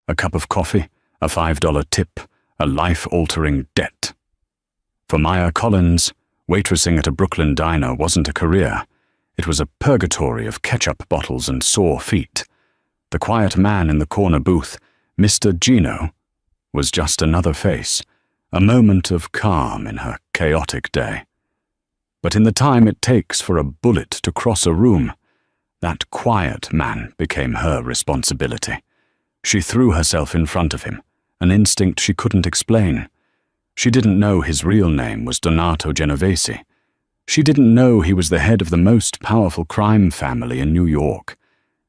A cup of coffee, a $5 tip, a life-altering debt. For Maya Collins, waitressing at a Brooklyn diner wasn't a career. It was a purgatory of ketchup bottles and sore feet. The quiet man in the corner booth, Mr. Gino, was just another face, a moment of calm in her chaotic day. But in the time it takes for a bullet to cross a room, that quiet man became her responsibility. She threw herself in front of him, an instinct she couldn't explain. She didn't know his real name was Donato Genovese. She didn't know he was the head of the most powerful crime family in New York.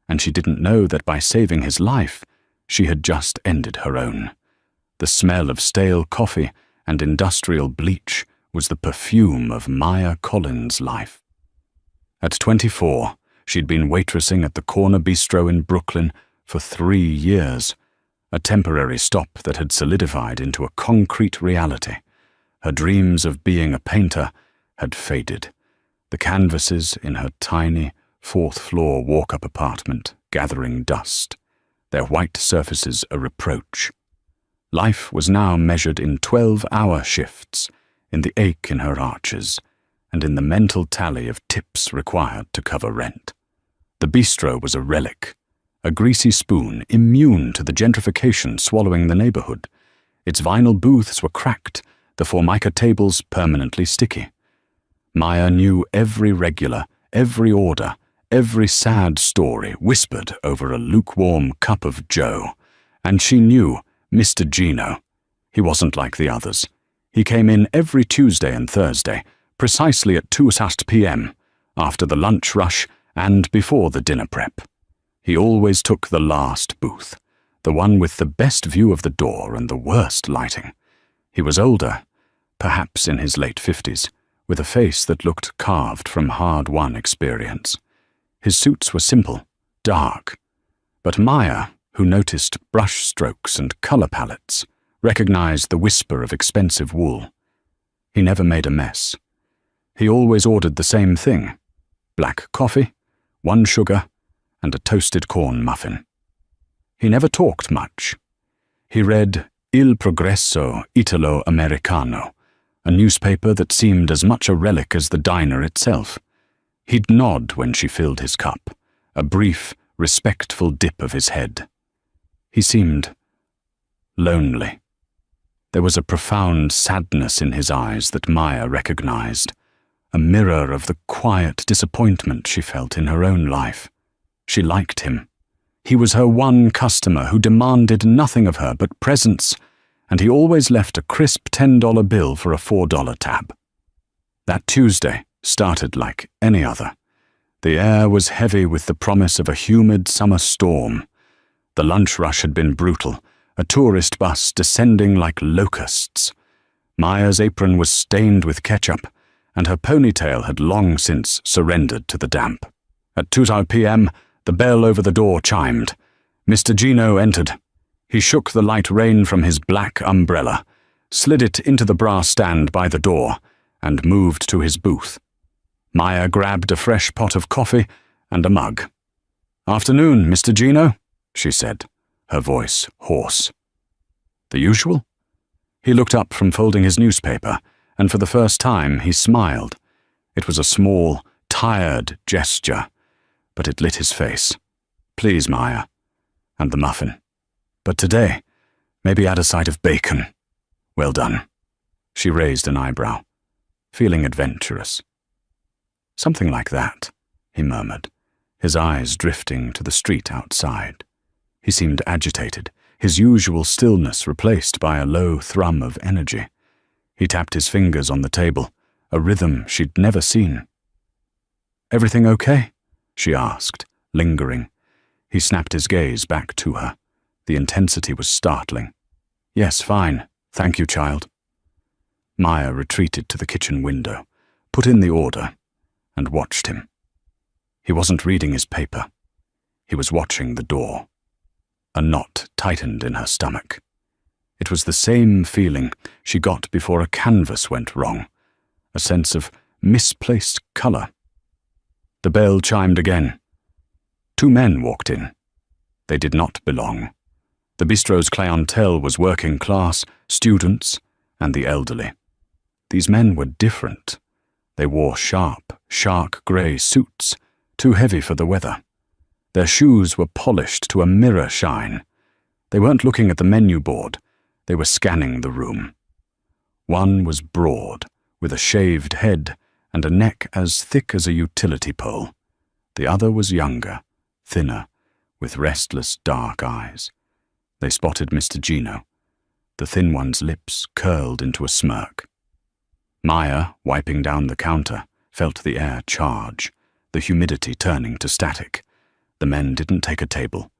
And she didn't know that by saving his life, she had just ended her own. The smell of stale coffee and industrial bleach was the perfume of Maya Collins' life. At 24, she'd been waitressing at the corner bistro in Brooklyn for 3 years, a temporary stop that had solidified into a concrete reality. Her dreams of being a painter had faded. The canvases in her tiny, fourth-floor walk-up apartment gathering dust, their white surfaces a reproach. Life was now measured in 12-hour shifts, in the ache in her arches, and in the mental tally of tips required to cover rent. The bistro was a relic, a greasy spoon immune to the gentrification swallowing the neighborhood. Its vinyl booths were cracked, the Formica tables permanently sticky. Maya knew every regular, every order, every sad story whispered over a lukewarm cup of joe, and she knew Mr. Gino. He wasn't like the others. He came in every Tuesday and Thursday, precisely at 2:00 p.m., after the lunch rush and before the dinner prep. He always took the last booth, the one with the best view of the door and the worst lighting. He was older, perhaps in his late 50s, with a face that looked carved from hard-won experience. His suits were simple, dark, but Maya, who noticed brush strokes and color palettes, recognized the whisper of expensive wool. He never made a mess. He always ordered the same thing: black coffee, 1 sugar, and a toasted corn muffin. He never talked much. He read Il Progresso Italo-Americano, a newspaper that seemed as much a relic as the diner itself. He'd nod when she filled his cup, a brief, respectful dip of his head. He seemed lonely. There was a profound sadness in his eyes that Maya recognized, a mirror of the quiet disappointment she felt in her own life. She liked him. He was her one customer who demanded nothing of her but presence, and he always left a crisp $10 bill for a $4 tab. That Tuesday started like any other. The air was heavy with the promise of a humid summer storm. The lunch rush had been brutal, a tourist bus descending like locusts. Maya's apron was stained with ketchup, and her ponytail had long since surrendered to the damp. At 2:00 p.m., the bell over the door chimed. Mr. Gino entered. He shook the light rain from his black umbrella, slid it into the brass stand by the door, and moved to his booth. Maya grabbed a fresh pot of coffee and a mug. "Afternoon, Mr. Gino," she said, her voice hoarse. "The usual?" He looked up from folding his newspaper, and for the first time he smiled. It was a small, tired gesture, but it lit his face. "Please, Maya." And the muffin. "But today, maybe add a side of bacon." "Well done." She raised an eyebrow, feeling adventurous. "Something like that," he murmured, his eyes drifting to the street outside. He seemed agitated, his usual stillness replaced by a low thrum of energy. He tapped his fingers on the table, a rhythm she'd never seen. "Everything okay?" she asked, lingering. He snapped his gaze back to her. The intensity was startling. "Yes, fine. Thank you, child." Maya retreated to the kitchen window, put in the order, and watched him. He wasn't reading his paper. He was watching the door. A knot tightened in her stomach. It was the same feeling she got before a canvas went wrong, a sense of misplaced color. The bell chimed again. 2 men walked in. They did not belong. The bistro's clientele was working class, students, and the elderly. These men were different. They wore sharp, shark-grey suits, too heavy for the weather. Their shoes were polished to a mirror shine. They weren't looking at the menu board. They were scanning the room. One was broad, with a shaved head and a neck as thick as a utility pole. The other was younger, thinner, with restless dark eyes. They spotted Mr. Gino. The thin one's lips curled into a smirk. Maya, wiping down the counter, felt the air charge, the humidity turning to static. The men didn't take a table.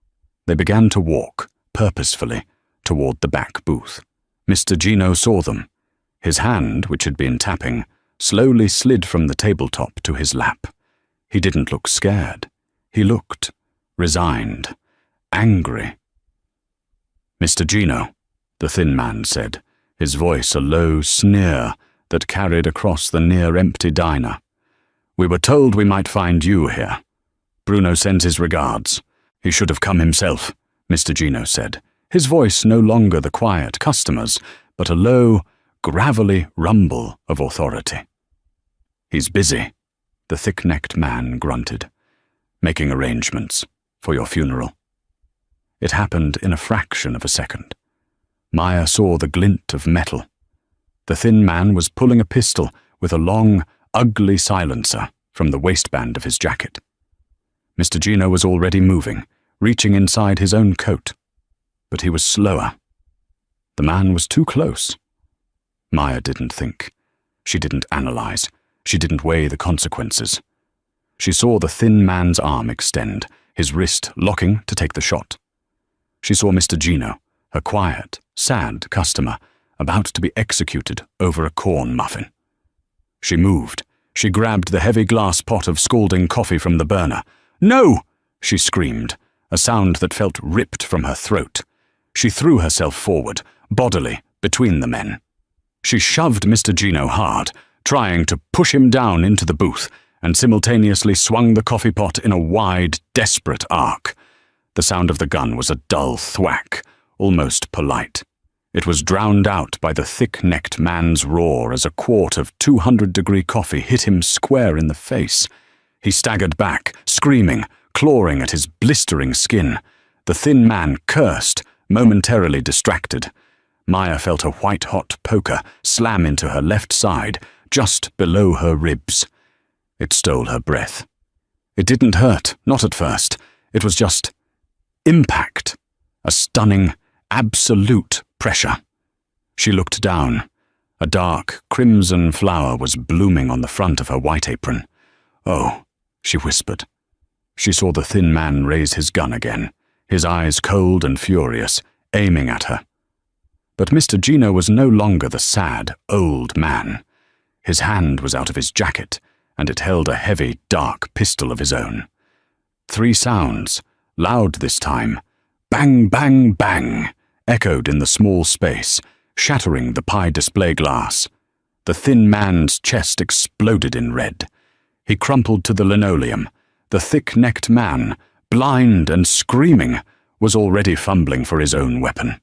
They began to walk, purposefully, toward the back booth. Mr. Gino saw them. His hand, which had been tapping, slowly slid from the tabletop to his lap. He didn't look scared. He looked resigned, angry. "Mr. Gino," the thin man said, his voice a low sneer that carried across the near-empty diner. "We were told we might find you here. Bruno sends his regards. He should have come himself," Mr. Gino said, his voice no longer the quiet customer's, but a low, gravelly rumble of authority. "He's busy," the thick-necked man grunted, "making arrangements for your funeral." It happened in a fraction of a second. Maya saw the glint of metal. The thin man was pulling a pistol with a long, ugly silencer from the waistband of his jacket. Mr. Gino was already moving, reaching inside his own coat. But he was slower. The man was too close. Maya didn't think. She didn't analyze. She didn't weigh the consequences. She saw the thin man's arm extend, his wrist locking to take the shot. She saw Mr. Gino, her quiet, sad customer, about to be executed over a corn muffin. She moved. She grabbed the heavy glass pot of scalding coffee from the burner. "No!" she screamed, a sound that felt ripped from her throat. She threw herself forward, bodily, between the men. She shoved Mr. Gino hard, trying to push him down into the booth, and simultaneously swung the coffee pot in a wide, desperate arc. The sound of the gun was a dull thwack, almost polite. It was drowned out by the thick-necked man's roar as a quart of 200-degree coffee hit him square in the face. He staggered back, screaming, clawing at his blistering skin. The thin man cursed, momentarily distracted. Maya felt a white-hot poker slam into her left side, just below her ribs. It stole her breath. It didn't hurt, not at first. It was just impact, a stunning, absolute pressure. She looked down. A dark, crimson flower was blooming on the front of her white apron. "Oh," she whispered. She saw the thin man raise his gun again, his eyes cold and furious, aiming at her. But Mr. Gino was no longer the sad, old man. His hand was out of his jacket, and it held a heavy, dark pistol of his own. 3 sounds, loud this time, bang, bang, bang, echoed in the small space, shattering the pie display glass. The thin man's chest exploded in red. He crumpled to the linoleum. The thick-necked man, blind and screaming, was already fumbling for his own weapon.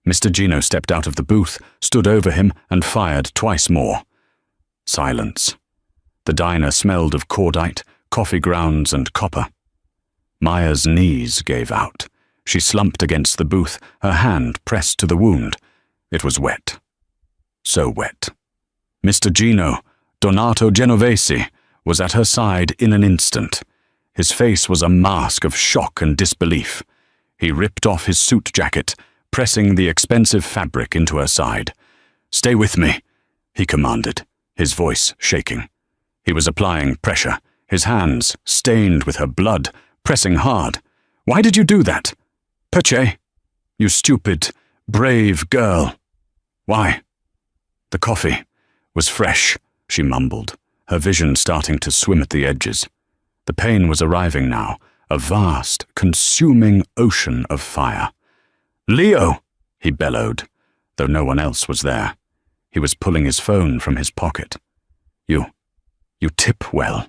Mr. Gino stepped out of the booth, stood over him, and fired twice more. Silence. The diner smelled of cordite, coffee grounds, and copper. Maya's knees gave out. She slumped against the booth, her hand pressed to the wound. It was wet. So wet. Mr. Gino, Donato Genovese, was at her side in an instant. His face was a mask of shock and disbelief. He ripped off his suit jacket, pressing the expensive fabric into her side. "Stay with me," he commanded, his voice shaking. He was applying pressure, his hands stained with her blood, pressing hard. "Why did you do that? Perche? You stupid, brave girl. Why?" "The coffee was fresh," she mumbled, her vision starting to swim at the edges. The pain was arriving now, a vast, consuming ocean of fire. "Leo!" he bellowed, though no one else was there. He was pulling his phone from his pocket. You tip well,"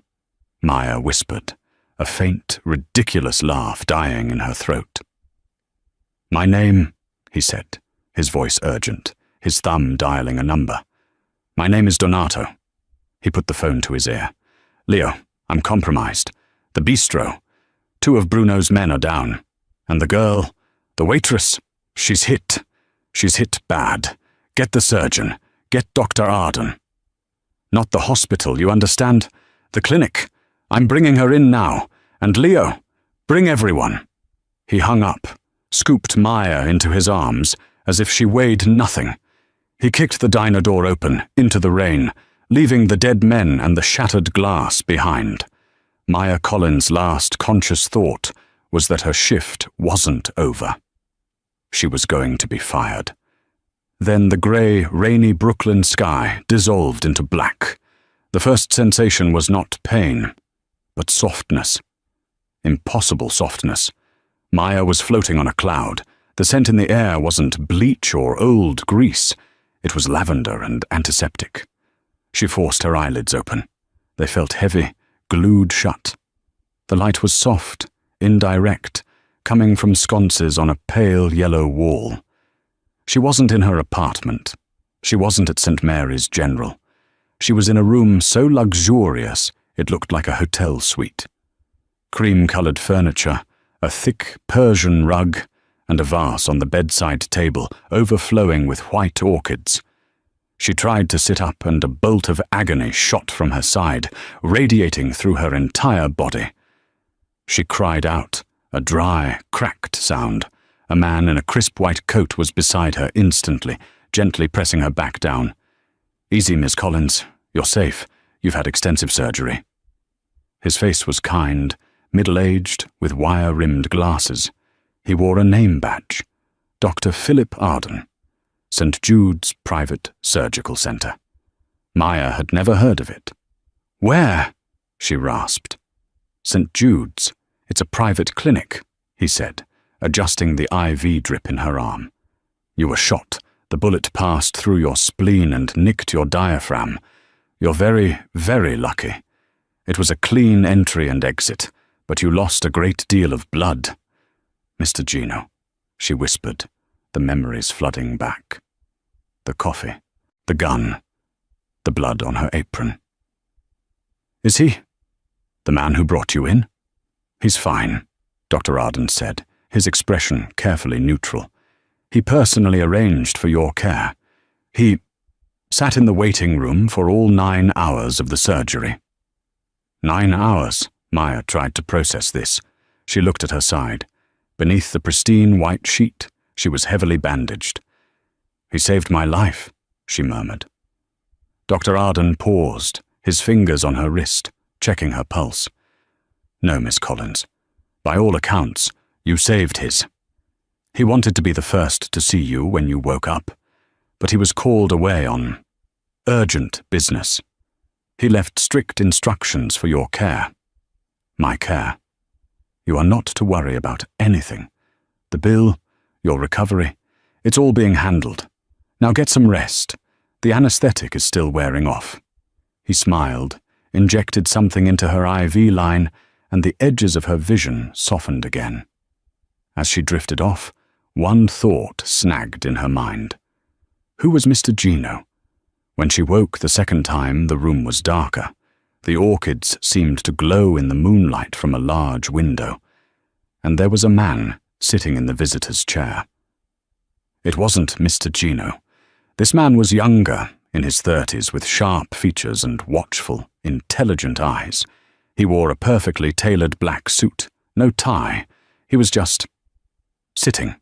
Maya whispered, a faint, ridiculous laugh dying in her throat. "My name," he said, his voice urgent, his thumb dialing a number. "My name is Donato." He put the phone to his ear. "Leo, I'm compromised. The bistro. 2 of Bruno's men are down. And the girl, the waitress, she's hit. She's hit bad. Get the surgeon. Get Dr. Arden." "Not the hospital, you understand? The clinic. I'm bringing her in now. And Leo, bring everyone." He hung up, scooped Maya into his arms, as if she weighed nothing. He kicked the diner door open, into the rain, leaving the dead men and the shattered glass behind. Maya Collins' last conscious thought was that her shift wasn't over. She was going to be fired. Then the grey, rainy Brooklyn sky dissolved into black. The first sensation was not pain, but softness. Impossible softness. Maya was floating on a cloud. The scent in the air wasn't bleach or old grease. It was lavender and antiseptic. She forced her eyelids open. They felt heavy, glued shut. The light was soft, indirect, coming from sconces on a pale yellow wall. She wasn't in her apartment. She wasn't at St. Mary's General. She was in a room so luxurious it looked like a hotel suite. Cream-colored furniture, a thick Persian rug, and a vase on the bedside table overflowing with white orchids. She tried to sit up, and a bolt of agony shot from her side, radiating through her entire body. She cried out, a dry, cracked sound. A man in a crisp white coat was beside her instantly, gently pressing her back down. "Easy, Miss Collins. You're safe. You've had extensive surgery." His face was kind, middle-aged, with wire-rimmed glasses. He wore a name badge. Dr. Philip Arden, St. Jude's Private Surgical Center. Maya had never heard of it. "Where?" she rasped. "St. Jude's. It's a private clinic," he said, adjusting the IV drip in her arm. "You were shot. The bullet passed through your spleen and nicked your diaphragm. You're very, very lucky. It was a clean entry and exit, but you lost a great deal of blood." "Mr. Gino," she whispered, the memories flooding back. The coffee, the gun, the blood on her apron. "Is he the man who brought you in?" "He's fine," Dr. Arden said, his expression carefully neutral. "He personally arranged for your care. He sat in the waiting room for all 9 hours of the surgery." 9 hours? Maya tried to process this. She looked at her side. Beneath the pristine white sheet, she was heavily bandaged. "He saved my life," she murmured. Dr. Arden paused, his fingers on her wrist, checking her pulse. "No, Miss Collins. By all accounts, you saved his. He wanted to be the first to see you when you woke up, but he was called away on urgent business. He left strict instructions for your care. My care. You are not to worry about anything. The bill, your recovery, it's all being handled. Now get some rest. The anesthetic is still wearing off." He smiled, injected something into her IV line, and the edges of her vision softened again. As she drifted off, one thought snagged in her mind. Who was Mr. Gino? When she woke the second time, the room was darker. The orchids seemed to glow in the moonlight from a large window, and there was a man sitting in the visitor's chair. It wasn't Mr. Gino. This man was younger, in his 30s, with sharp features and watchful, intelligent eyes. He wore a perfectly tailored black suit, no tie. He was just sitting,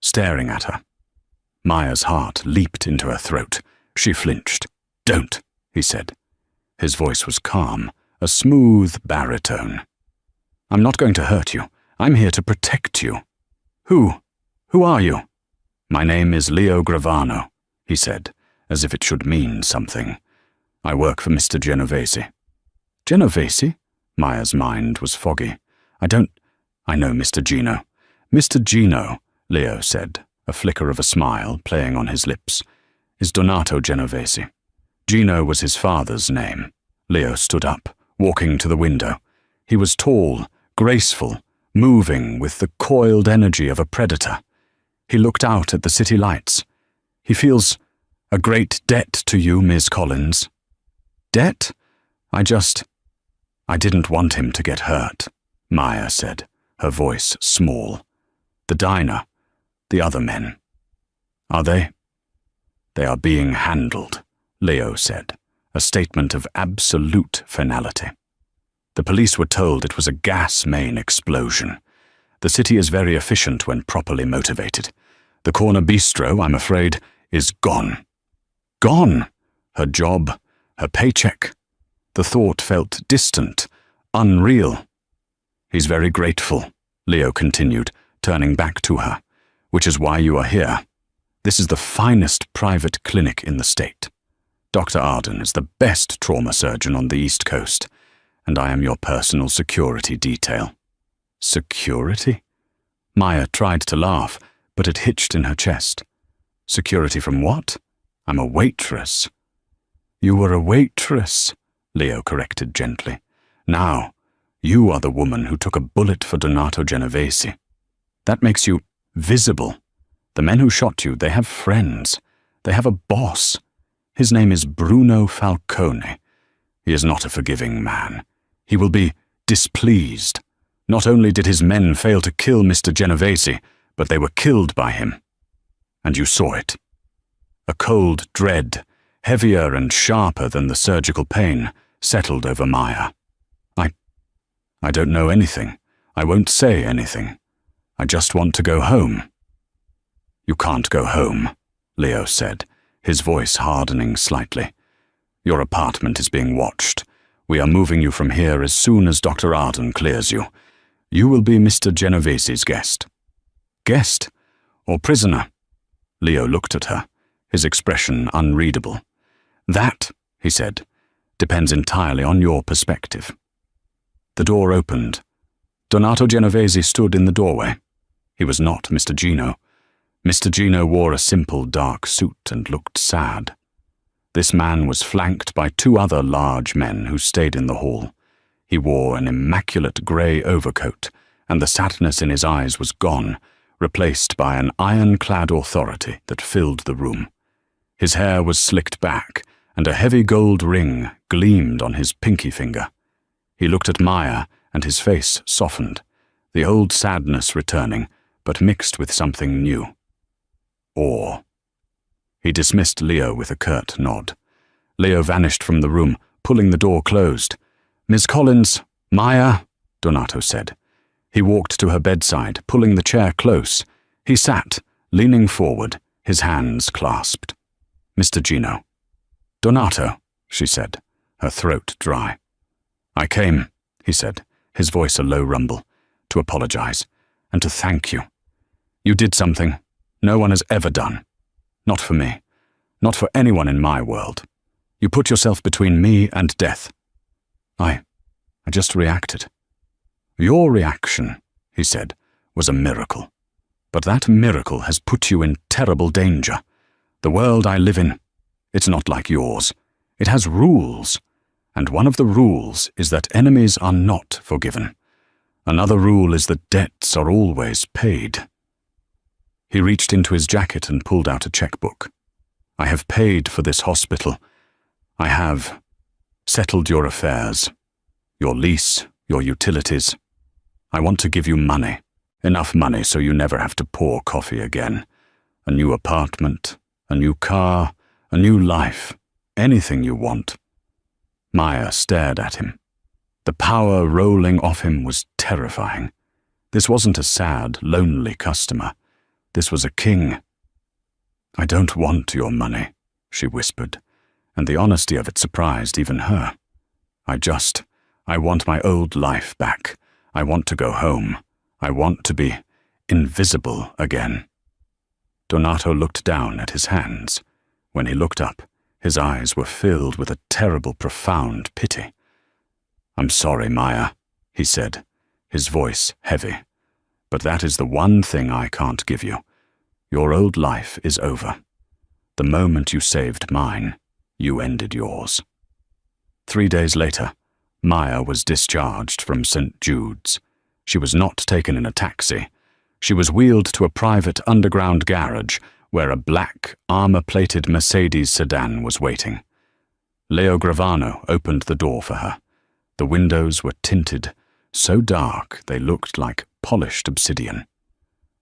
staring at her. Maya's heart leaped into her throat. She flinched. "Don't," he said. His voice was calm, a smooth baritone. "I'm not going to hurt you. I'm here to protect you." Who are you?" "My name is Leo Gravano," he said, as if it should mean something. "I work for Mr. Genovese." "Genovese?" Maya's mind was foggy. I know Mr. Gino." "Mr. Gino," Leo said, a flicker of a smile playing on his lips, "is Donato Genovese. Gino was his father's name." Leo stood up, walking to the window. He was tall, graceful, moving with the coiled energy of a predator. He looked out at the city lights. "He feels a great debt to you, Ms. Collins." "Debt? I didn't want him to get hurt," Maya said, her voice small. "The diner, the other men. Are they?" "They are being handled," Leo said, a statement of absolute finality. The police were told it was a gas main explosion. The city is very efficient when properly motivated. The corner bistro, I'm afraid, is gone. Gone! Her job, her paycheck. The thought felt distant, unreal. "He's very grateful," Leo continued, turning back to her, "which is why you are here. This is the finest private clinic in the state. Dr. Arden is the best trauma surgeon on the East Coast, and I am your personal security detail." "Security?" Maya tried to laugh, but it hitched in her chest. "Security from what? I'm a waitress." "You were a waitress," Leo corrected gently. "Now, you are the woman who took a bullet for Donato Genovese. That makes you visible. The men who shot you, they have friends. They have a boss. His name is Bruno Falcone. He is not a forgiving man. He will be displeased. Not only did his men fail to kill Mr. Genovese, but they were killed by him. And you saw it. A cold dread, heavier and sharper than the surgical pain, settled over Maya. I don't know anything. I won't say anything. I just want to go home." "You can't go home," Leo said, his voice hardening slightly. "Your apartment is being watched. We are moving you from here as soon as Dr. Arden clears you. You will be Mr. Genovese's guest." "Guest? Or prisoner?" Leo looked at her, his expression unreadable. "That," he said, "depends entirely on your perspective." The door opened. Donato Genovese stood in the doorway. He was not Mr. Gino. Mr. Gino wore a simple dark suit and looked sad. This man was flanked by two other large men who stayed in the hall. He wore an immaculate grey overcoat, and the sadness in his eyes was gone, replaced by an ironclad authority that filled the room. His hair was slicked back, and a heavy gold ring gleamed on his pinky finger. He looked at Maya, and his face softened, the old sadness returning, but mixed with something new. Awe. He dismissed Leo with a curt nod. Leo vanished from the room, pulling the door closed. "Miss Collins, Maya," Donato said. He walked to her bedside, pulling the chair close. He sat, leaning forward, his hands clasped. "Mr. Gino." "Donato," she said, her throat dry. "I came," he said, his voice a low rumble, "to apologize, and to thank you. You did something no one has ever done. Not for me. Not for anyone in my world. You put yourself between me and death. I just reacted." "Your reaction," he said, "was a miracle. But that miracle has put you in terrible danger. The world I live in, it's not like yours. It has rules. And one of the rules is that enemies are not forgiven. Another rule is that debts are always paid." He reached into his jacket and pulled out a checkbook. "I have paid for this hospital. I have settled your affairs, your lease, your utilities. I want to give you money, enough money so you never have to pour coffee again. A new apartment, a new car, a new life, anything you want." Maya stared at him. The power rolling off him was terrifying. This wasn't a sad, lonely customer. This was a king. "I don't want your money," she whispered, and the honesty of it surprised even her. I want my old life back. I want to go home. I want to be invisible again." Donato looked down at his hands. When he looked up, his eyes were filled with a terrible, profound pity. "I'm sorry, Maya," he said, his voice heavy. "But that is the one thing I can't give you. Your old life is over. The moment you saved mine, you ended yours." 3 days later, Maya was discharged from St. Jude's. She was not taken in a taxi. She was wheeled to a private underground garage where a black, armor-plated Mercedes sedan was waiting. Leo Gravano opened the door for her. The windows were tinted, so dark they looked like polished obsidian.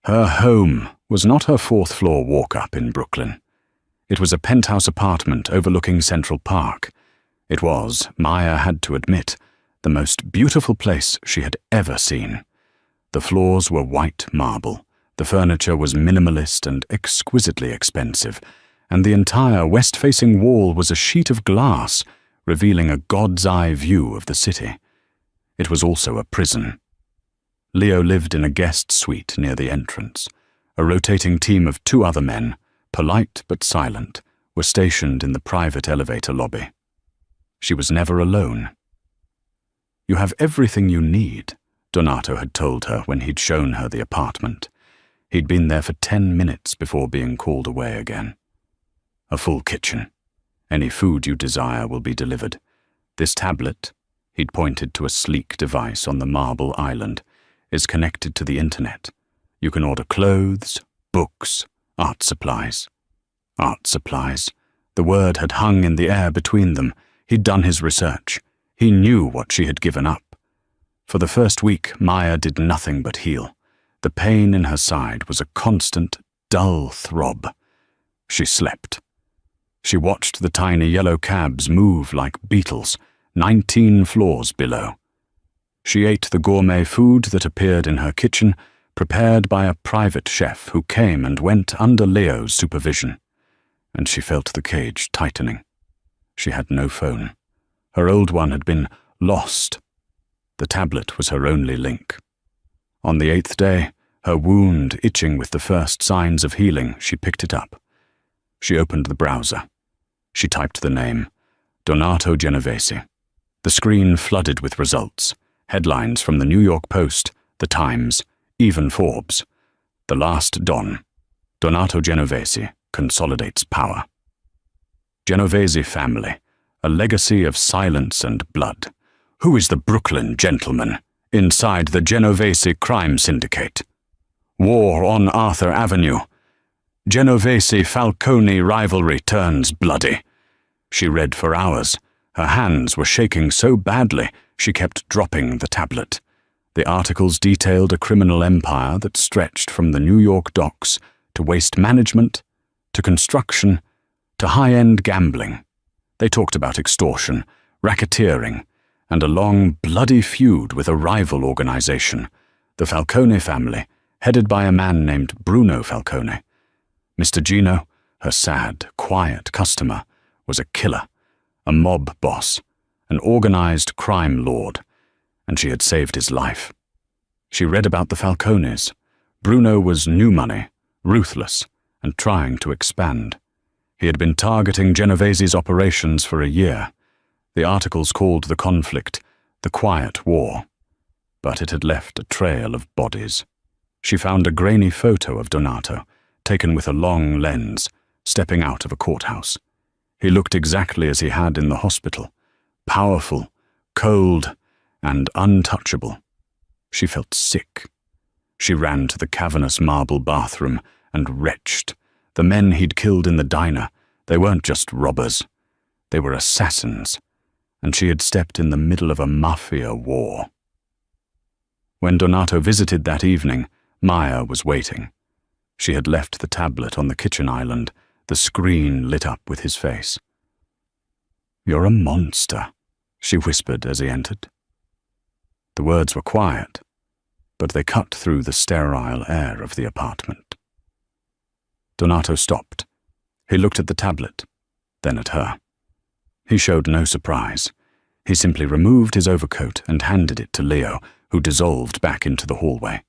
Her home was not her fourth-floor walk-up in Brooklyn. It was a penthouse apartment overlooking Central Park. It was, Maya had to admit, the most beautiful place she had ever seen. The floors were white marble, the furniture was minimalist and exquisitely expensive, and the entire west-facing wall was a sheet of glass, revealing a god's-eye view of the city. It was also a prison. Leo lived in a guest suite near the entrance. A rotating team of 2 other men, polite but silent, were stationed in the private elevator lobby. She was never alone. "You have everything you need," Donato had told her when he'd shown her the apartment. He'd been there for 10 minutes before being called away again. "A full kitchen. Any food you desire will be delivered. This tablet," he'd pointed to a sleek device on the marble island, "is connected to the internet. You can order clothes, books, art supplies." Art supplies. The word had hung in the air between them. He'd done his research. He knew what she had given up. For the first week, Maya did nothing but heal. The pain in her side was a constant, dull throb. She slept. She watched the tiny yellow cabs move like beetles, 19 floors below. She ate the gourmet food that appeared in her kitchen, prepared by a private chef who came and went under Leo's supervision. And she felt the cage tightening. She had no phone. Her old one had been lost. The tablet was her only link. On the 8th day, her wound itching with the first signs of healing, she picked it up. She opened the browser. She typed the name, Donato Genovese. The screen flooded with results, headlines from the New York Post, the Times, even Forbes. The Last Don. Donato Genovese consolidates power. Genovese family, a legacy of silence and blood. Who is the Brooklyn gentleman inside the Genovese crime syndicate? War on Arthur Avenue. Genovese-Falcone rivalry turns bloody. She read for hours. Her hands were shaking so badly she kept dropping the tablet. The articles detailed a criminal empire that stretched from the New York docks to waste management, to construction, to high-end gambling. They talked about extortion, racketeering, and a long, bloody feud with a rival organization, the Falcone family, headed by a man named Bruno Falcone. Mr. Gino, her sad, quiet customer, was a killer, a mob boss, an organized crime lord, and she had saved his life. She read about the Falcones. Bruno was new money, ruthless, and trying to expand. He had been targeting Genovese's operations for a year. The articles called the conflict the Quiet War, but it had left a trail of bodies. She found a grainy photo of Donato, taken with a long lens, stepping out of a courthouse. He looked exactly as he had in the hospital, powerful, cold, and untouchable. She felt sick. She ran to the cavernous marble bathroom and retched. The men he'd killed in the diner, they weren't just robbers. They were assassins, and she had stepped in the middle of a mafia war. When Donato visited that evening, Maya was waiting. She had left the tablet on the kitchen island, the screen lit up with his face. "You're a monster," she whispered as he entered. The words were quiet, but they cut through the sterile air of the apartment. Donato stopped. He looked at the tablet, then at her. He showed no surprise. He simply removed his overcoat and handed it to Leo, who dissolved back into the hallway.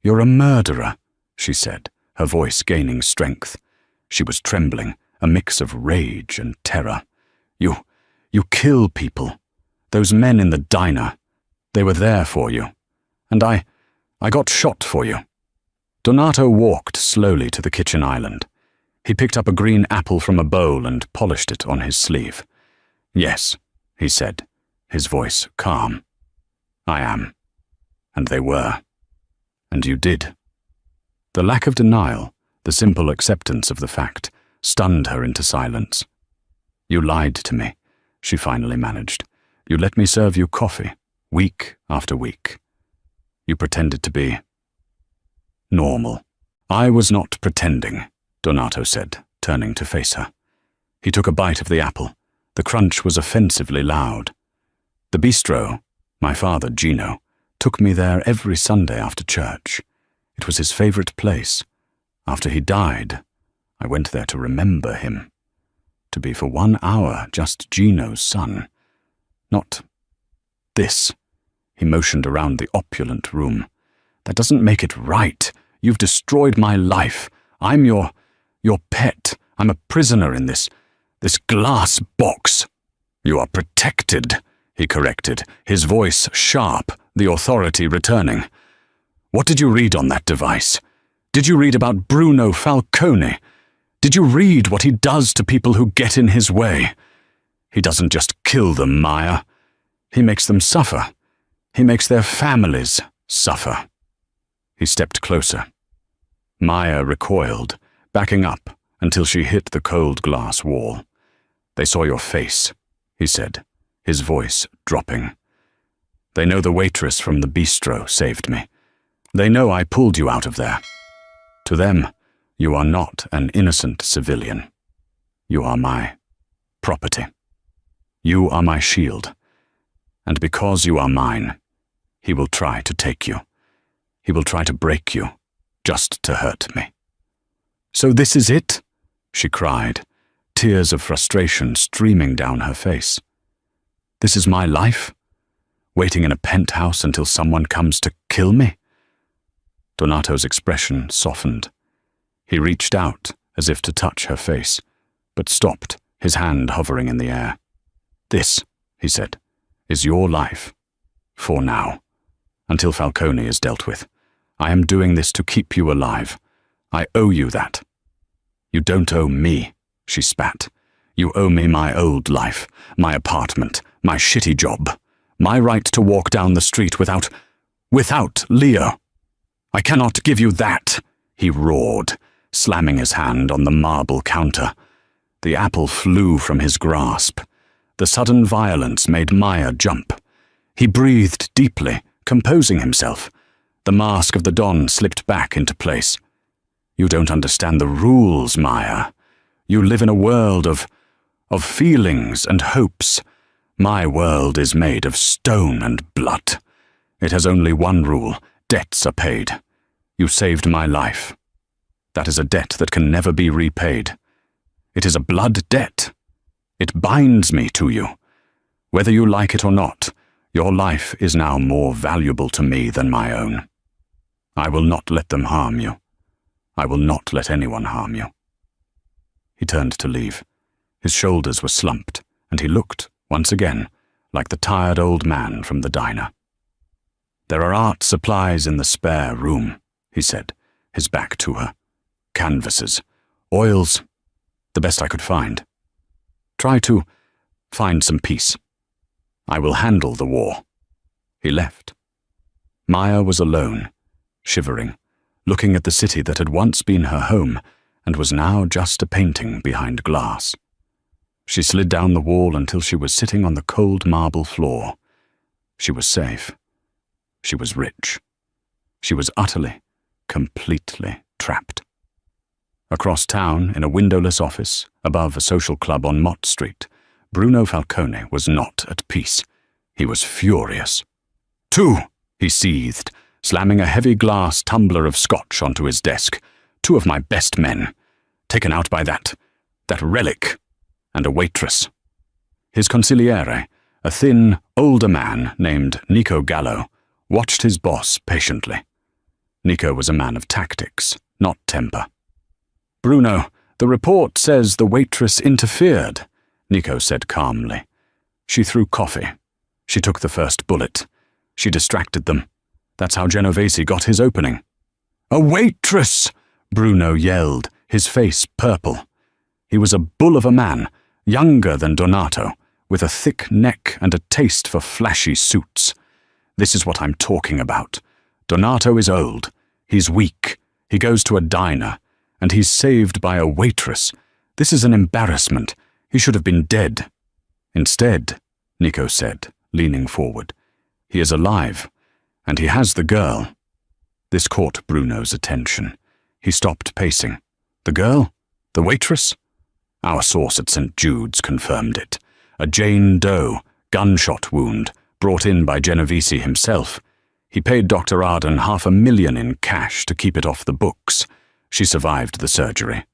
"You're a murderer," she said, her voice gaining strength. She was trembling, a mix of rage and terror. You kill people. Those men in the diner. They were there for you. And I got shot for you." Donato walked slowly to the kitchen island. He picked up a green apple from a bowl and polished it on his sleeve. "Yes," he said, his voice calm. "I am. And they were. And you did The lack of denial, the simple acceptance of the fact, stunned her into silence. "You lied to me," she finally managed. "You let me serve you coffee, week after week. You pretended to be normal." "I was not pretending," Donato said, turning to face her. He took a bite of the apple. The crunch was offensively loud. "The bistro, my father, Gino, took me there every Sunday after church. It was his favorite place. After he died, I went there to remember him. To be for 1 hour just Gino's son. Not this." He motioned around the opulent room. "That doesn't make it right. You've destroyed my life. I'm your pet. I'm a prisoner in this glass box." "You are protected," he corrected, his voice sharp, the authority returning. "What did you read on that device? Did you read about Bruno Falcone? Did you read what he does to people who get in his way? He doesn't just kill them, Maya. He makes them suffer. He makes their families suffer." He stepped closer. Maya recoiled, backing up until she hit the cold glass wall. "They saw your face," he said, his voice dropping. "They know the waitress from the bistro saved me. They know I pulled you out of there. To them, you are not an innocent civilian. You are my property. You are my shield. And because you are mine, he will try to take you. He will try to break you, just to hurt me." "So this is it?" she cried, tears of frustration streaming down her face. "This is my life? Waiting in a penthouse until someone comes to kill me?" Donato's expression softened. He reached out as if to touch her face, but stopped, his hand hovering in the air. "This," he said, "is your life. For now. Until Falcone is dealt with. I am doing this to keep you alive. I owe you that." "You don't owe me," she spat. "You owe me my old life, my apartment, my shitty job, my right to walk down the street without Leo. I cannot give you that," he roared, slamming his hand on the marble counter. The apple flew from his grasp. The sudden violence made Maya jump. He breathed deeply, composing himself. The mask of the Don slipped back into place. "You don't understand the rules, Maya. You live in a world of feelings and hopes. My world is made of stone and blood. It has only one rule: debts are paid. You saved my life. That is a debt that can never be repaid. It is a blood debt. It binds me to you. Whether you like it or not, your life is now more valuable to me than my own. I will not let them harm you. I will not let anyone harm you." He turned to leave. His shoulders were slumped, and he looked, once again, like the tired old man from the diner. "There are art supplies in the spare room," he said, his back to her. "Canvases, oils, the best I could find. Try to find some peace. I will handle the war." He left. Maya was alone, shivering, looking at the city that had once been her home and was now just a painting behind glass. She slid down the wall until she was sitting on the cold marble floor. She was safe. She was rich. She was utterly, completely trapped. Across town, in a windowless office, above a social club on Mott Street, Bruno Falcone was not at peace. He was furious. "Two," he seethed, slamming a heavy glass tumbler of scotch onto his desk. "Two of my best men, taken out by that relic, and a waitress." His consigliere, a thin, older man named Nico Gallo, watched his boss patiently. Nico was a man of tactics, not temper. "Bruno, the report says the waitress interfered," Nico said calmly. "She threw coffee. She took the first bullet. She distracted them. That's how Genovese got his opening." "A waitress!" Bruno yelled, his face purple. He was a bull of a man, younger than Donato, with a thick neck and a taste for flashy suits. "This is what I'm talking about. Donato is old. He's weak. He goes to a diner, and he's saved by a waitress. This is an embarrassment. He should have been dead." "Instead," Nico said, leaning forward, "he is alive, and he has the girl." This caught Bruno's attention. He stopped pacing. "The girl? The waitress?" "Our source at St. Jude's confirmed it. A Jane Doe, gunshot wound, brought in by Genovese himself. He paid Dr. Arden $500,000 in cash to keep it off the books. She survived the surgery."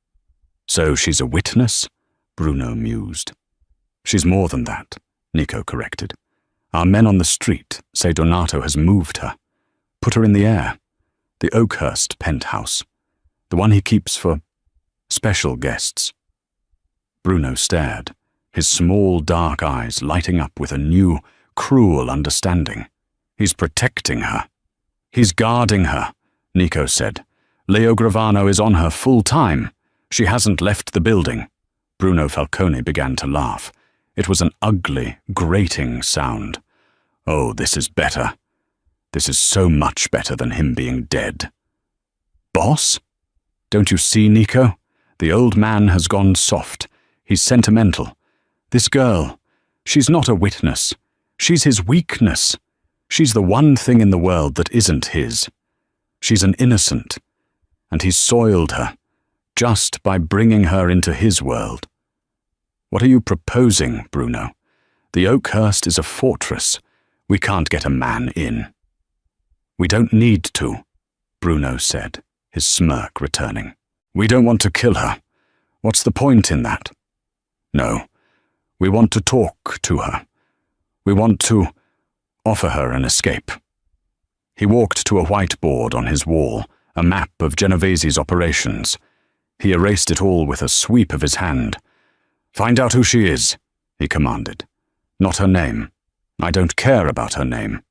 "So she's a witness?" Bruno mused. "She's more than that," Nico corrected. "Our men on the street say Donato has moved her. Put her in the air. The Oakhurst penthouse. The one he keeps for special guests." Bruno stared, his small dark eyes lighting up with a new, cruel understanding. "He's protecting her. He's guarding her," Nico said. "Leo Gravano is on her full time. She hasn't left the building." Bruno Falcone began to laugh. It was an ugly, grating sound. "Oh, this is better. This is so much better than him being dead." "Boss? Don't you see, Nico? The old man has gone soft. He's sentimental. This girl, she's not a witness. She's his weakness. She's the one thing in the world that isn't his. She's an innocent, and he's soiled her, just by bringing her into his world. What are you proposing, Bruno? The Oakhurst is a fortress. We can't get a man in." "We don't need to," Bruno said, his smirk returning. "We don't want to kill her. What's the point in that? No, we want to talk to her. We want to offer her an escape." He walked to a whiteboard on his wall, a map of Genovese's operations. He erased it all with a sweep of his hand. "Find out who she is," he commanded. "Not her name. I don't care about her name.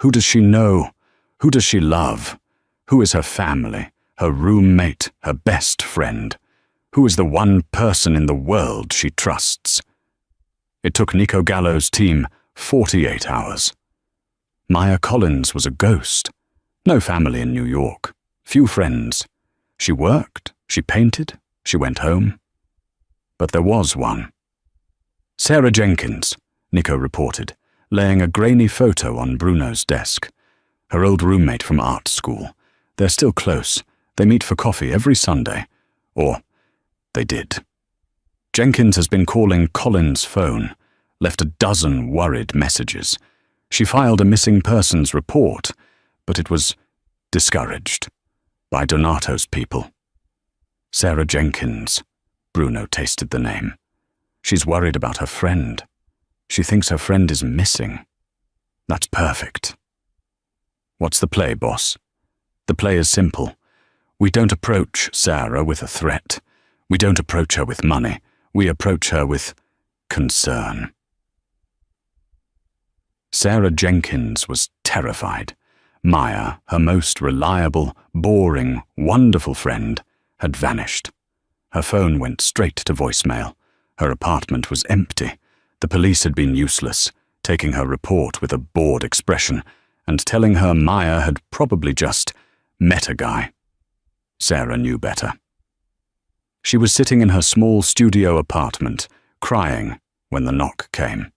Who does she know? Who does she love? Who is her family, her roommate, her best friend? Who is the one person in the world she trusts?" It took Nico Gallo's team 48 hours. Maya Collins was a ghost. No family in New York. Few friends. She worked, she painted, she went home. But there was one. "Sarah Jenkins," Nico reported, laying a grainy photo on Bruno's desk. Her old roommate from art school. They're still close. They meet for coffee every Sunday. Or they did. Jenkins has been calling Collins' phone, left a dozen worried messages. She filed a missing persons report, but it was discouraged by Donato's people. Sarah Jenkins. Bruno tasted the name. She's worried about her friend. She thinks her friend is missing. That's perfect. What's the play, boss? The play is simple. We don't approach Sarah with a threat. We don't approach her with money. We approach her with concern. Sarah Jenkins was terrified. Maya, her most reliable, boring, wonderful friend, had vanished. Her phone went straight to voicemail. Her apartment was empty. The police had been useless, taking her report with a bored expression and telling her Maya had probably just met a guy. Sarah knew better. She was sitting in her small studio apartment, crying when the knock came.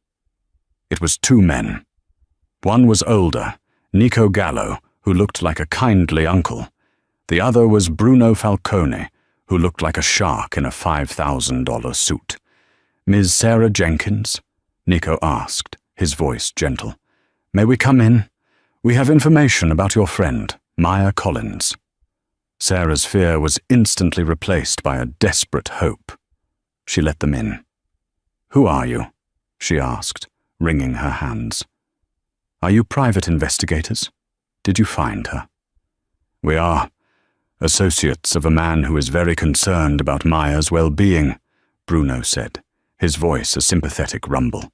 It was two men. One was older, Nico Gallo, who looked like a kindly uncle. The other was Bruno Falcone, who looked like a shark in a $5,000 suit. "Ms. Sarah Jenkins?" Nico asked, his voice gentle. "May we come in? We have information about your friend, Maya Collins." Sarah's fear was instantly replaced by a desperate hope. She let them in. "Who are you?" she asked, wringing her hands. "Are you private investigators? Did you find her?" "We are associates of a man who is very concerned about Maya's well-being," Bruno said, his voice a sympathetic rumble.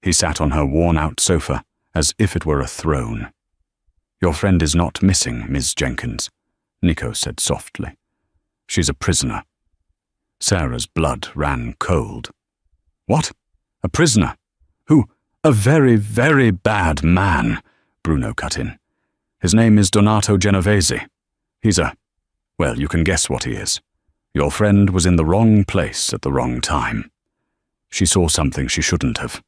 He sat on her worn-out sofa as if it were a throne. "Your friend is not missing, Miss Jenkins," Nico said softly. "She's a prisoner." Sarah's blood ran cold. "What? A prisoner? Who? A very, very bad man," Bruno cut in. "His name is Donato Genovese. He's a Well, you can guess what he is. Your friend was in the wrong place at the wrong time. She saw something she shouldn't have.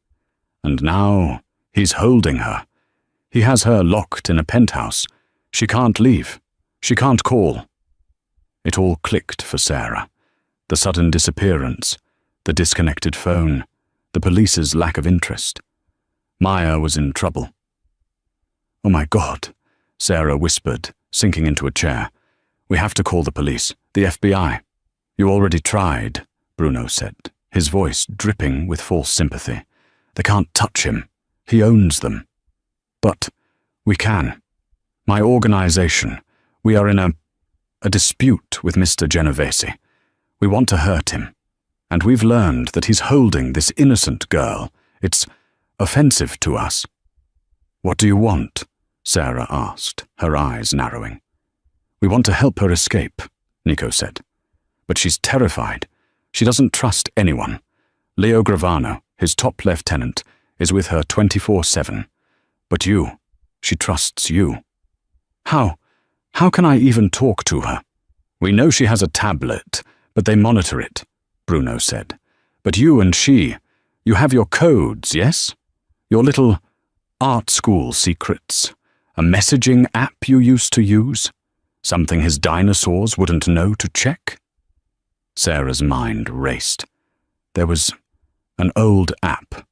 And now he's holding her. He has her locked in a penthouse. She can't leave. She can't call. It all clicked for Sarah. The sudden disappearance, the disconnected phone, the police's lack of interest. Maya was in trouble. "Oh my God," Sarah whispered, sinking into a chair. "We have to call the police, the FBI." "You already tried," Bruno said, his voice dripping with false sympathy. "They can't touch him. He owns them." "But we can. My organization, we are in a dispute with Mr. Genovese. We want to hurt him. And we've learned that he's holding this innocent girl. It's offensive to us." "What do you want?" Sarah asked, her eyes narrowing. "We want to help her escape," Nico said. "But she's terrified. She doesn't trust anyone. Leo Gravano, his top lieutenant, is with her 24/7. But you, she trusts you." How can I even talk to her?" "We know she has a tablet, but they monitor it," Bruno said. "But you and she, you have your codes, yes? Your little art school secrets. A messaging app you used to use? Something his dinosaurs wouldn't know to check?" Sarah's mind raced. There was an old app.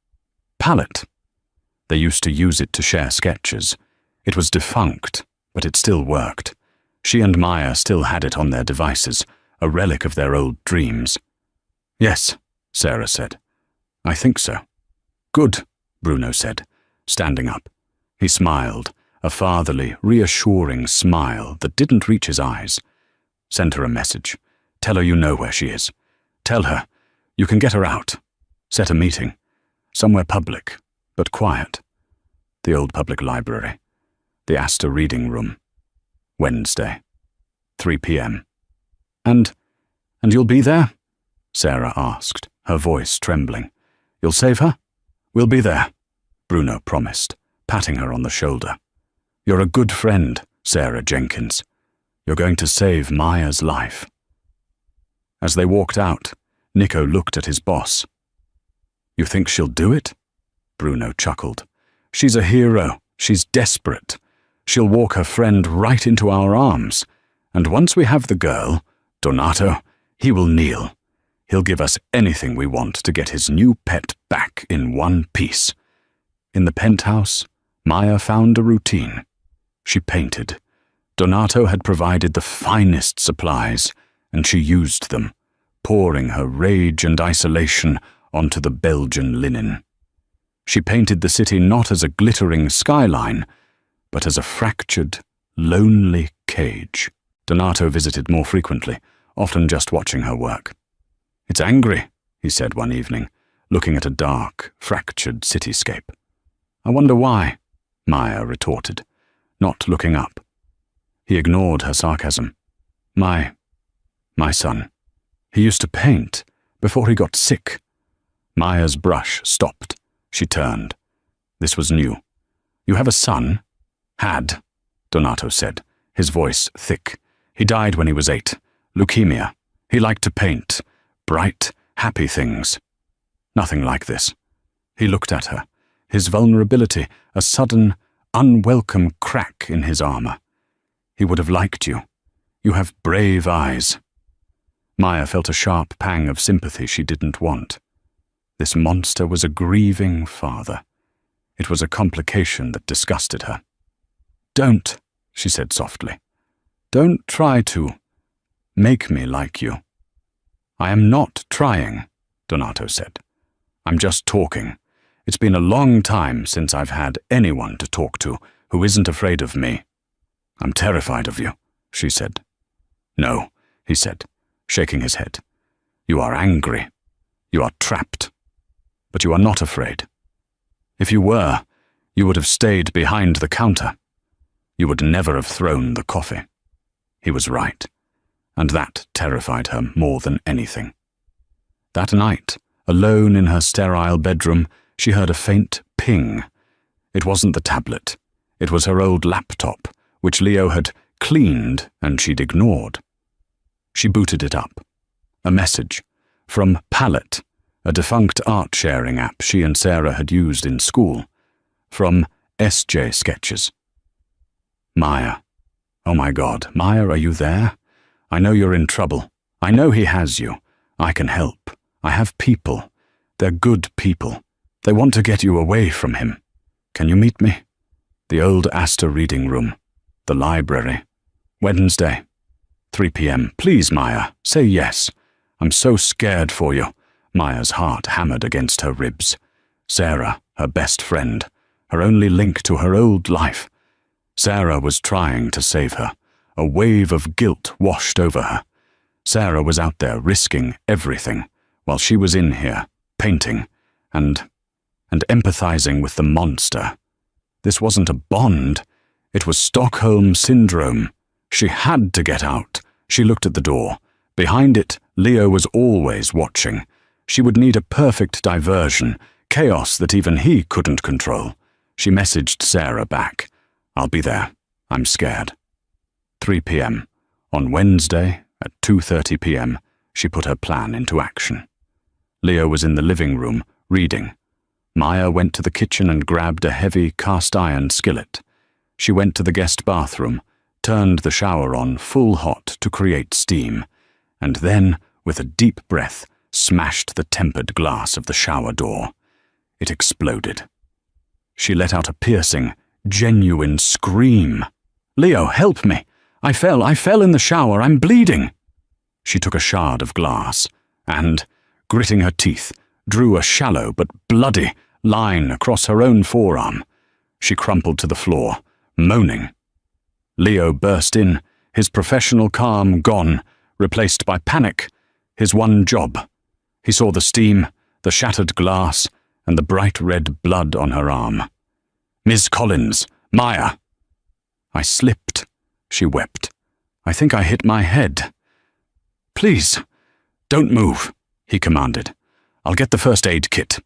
Palette. They used to use it to share sketches. It was defunct, but it still worked. She and Maya still had it on their devices, a relic of their old dreams. "Yes," Sarah said. "I think so." "Good," Bruno said, standing up. He smiled, a fatherly, reassuring smile that didn't reach his eyes. "Send her a message. Tell her you know where she is. Tell her you can get her out. Set a meeting. Somewhere public, but quiet. The old public library. The Astor Reading Room. Wednesday, 3 p.m. And you'll be there?" Sarah asked, her voice trembling. "You'll save her?" "We'll be there," Bruno promised, patting her on the shoulder. "You're a good friend, Sarah Jenkins. You're going to save Maya's life." As they walked out, Nico looked at his boss. "You think she'll do it?" Bruno chuckled. "She's a hero. She's desperate. She'll walk her friend right into our arms. And once we have the girl, Donato, he will kneel. He'll give us anything we want to get his new pet back in one piece." In the penthouse, Maya found a routine. She painted. Donato had provided the finest supplies, and she used them, pouring her rage and isolation onto the Belgian linen. She painted the city not as a glittering skyline, but as a fractured, lonely cage. Donato visited more frequently, often just watching her work. "It's angry," he said one evening, looking at a dark, fractured cityscape. "I wonder why," Maya retorted, not looking up. He ignored her sarcasm. My son. He used to paint before he got sick." Maya's brush stopped. She turned. This was new. "You have a son?" "Had," Donato said, his voice thick. "He died when he was 8. Leukemia. He liked to paint. Bright, happy things. Nothing like this." He looked at her, his vulnerability a sudden, unwelcome crack in his armor. "He would have liked you. You have brave eyes." Maya felt a sharp pang of sympathy she didn't want. This monster was a grieving father. It was a complication that disgusted her. "Don't," she said softly. "Don't try to make me like you." "I am not trying," Donato said. "I'm just talking. It's been a long time since I've had anyone to talk to who isn't afraid of me." "I'm terrified of you," she said. "No," he said, shaking his head. "You are angry. You are trapped. But you are not afraid. If you were, you would have stayed behind the counter. You would never have thrown the coffee." He was right, and that terrified her more than anything. That night, alone in her sterile bedroom, she heard a faint ping. It wasn't the tablet. It was her old laptop, which Leo had cleaned and she'd ignored. She booted it up. A message from Palette, a defunct art-sharing app she and Sarah had used in school. From SJ Sketches. Maya. Oh my God, Maya, are you there? I know you're in trouble. I know he has you. I can help. I have people. They're good people. They want to get you away from him. Can you meet me? The old Astor reading room. The library. Wednesday. 3 p.m. Please, Maya, say yes. I'm so scared for you. Maya's heart hammered against her ribs. Sarah, her best friend, her only link to her old life. Sarah was trying to save her. A wave of guilt washed over her. Sarah was out there risking everything, while she was in here, painting, and empathizing with the monster. This wasn't a bond. It was Stockholm Syndrome. She had to get out. She looked at the door. Behind it, Leo was always watching. She would need a perfect diversion, chaos that even he couldn't control. She messaged Sarah back. I'll be there. I'm scared. 3 p.m. On Wednesday, at 2:30 p.m., she put her plan into action. Leo was in the living room, reading. Maya went to the kitchen and grabbed a heavy cast-iron skillet. She went to the guest bathroom, turned the shower on full hot to create steam, and then, with a deep breath, smashed the tempered glass of the shower door. It exploded. She let out a piercing, genuine scream. Leo, help me! I fell in the shower, I'm bleeding! She took a shard of glass and, gritting her teeth, drew a shallow but bloody line across her own forearm. She crumpled to the floor, moaning. Leo burst in, his professional calm gone, replaced by panic, his one job. He saw the steam, the shattered glass, and the bright red blood on her arm. Ms. Collins, Maya. I slipped, she wept. I think I hit my head. Please, don't move, he commanded. I'll get the first aid kit.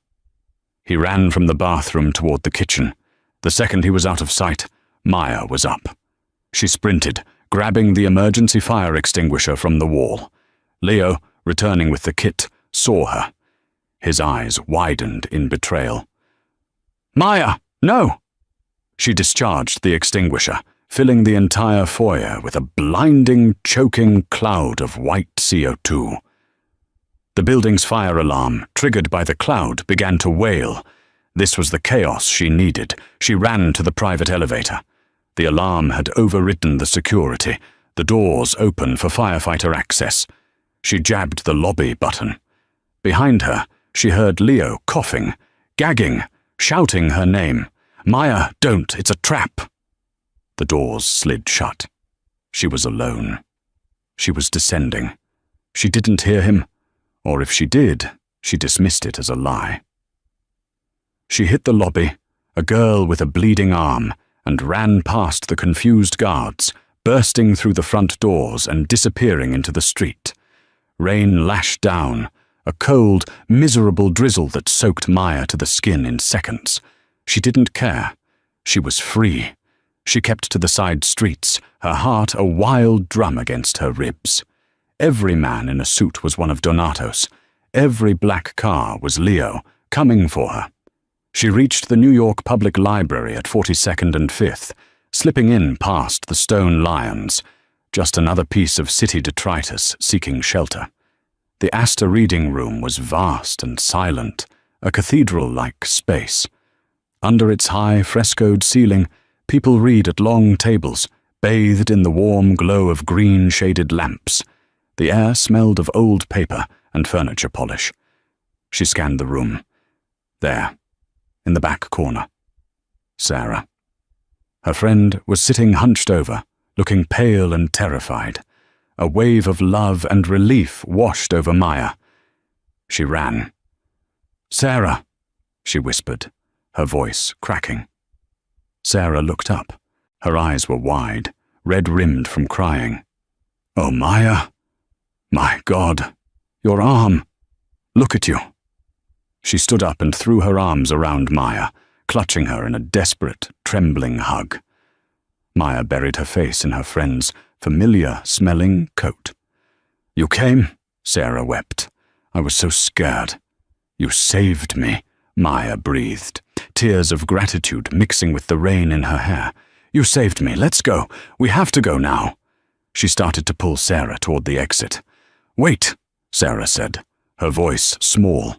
He ran from the bathroom toward the kitchen. The second he was out of sight, Maya was up. She sprinted, grabbing the emergency fire extinguisher from the wall. Leo, returning with the kit, saw her. His eyes widened in betrayal. Maya, no! She discharged the extinguisher, filling the entire foyer with a blinding, choking cloud of white CO2. The building's fire alarm, triggered by the cloud, began to wail. This was the chaos she needed. She ran to the private elevator. The alarm had overridden the security, the doors open for firefighter access. She jabbed the lobby button. Behind her, she heard Leo coughing, gagging, shouting her name. Maya, don't, it's a trap. The doors slid shut. She was alone. She was descending. She didn't hear him, or if she did, she dismissed it as a lie. She hit the lobby, a girl with a bleeding arm, and ran past the confused guards, bursting through the front doors and disappearing into the street. Rain lashed down, a cold, miserable drizzle that soaked Maya to the skin in seconds. She didn't care. She was free. She kept to the side streets, her heart a wild drum against her ribs. Every man in a suit was one of Donato's. Every black car was Leo, coming for her. She reached the New York Public Library at 42nd and 5th, slipping in past the stone lions, just another piece of city detritus seeking shelter. The Astor reading room was vast and silent, a cathedral-like space. Under its high, frescoed ceiling, people read at long tables, bathed in the warm glow of green-shaded lamps. The air smelled of old paper and furniture polish. She scanned the room. There, in the back corner, Sarah. Her friend was sitting hunched over, looking pale and terrified. A wave of love and relief washed over Maya. She ran. Sarah, she whispered, her voice cracking. Sarah looked up. Her eyes were wide, red-rimmed from crying. Oh, Maya. My God. Your arm. Look at you. She stood up and threw her arms around Maya, clutching her in a desperate, trembling hug. Maya buried her face in her friend's familiar-smelling coat. You came? Sarah wept. I was so scared. You saved me, Maya breathed, tears of gratitude mixing with the rain in her hair. You saved me. Let's go. We have to go now. She started to pull Sarah toward the exit. Wait, Sarah said, her voice small.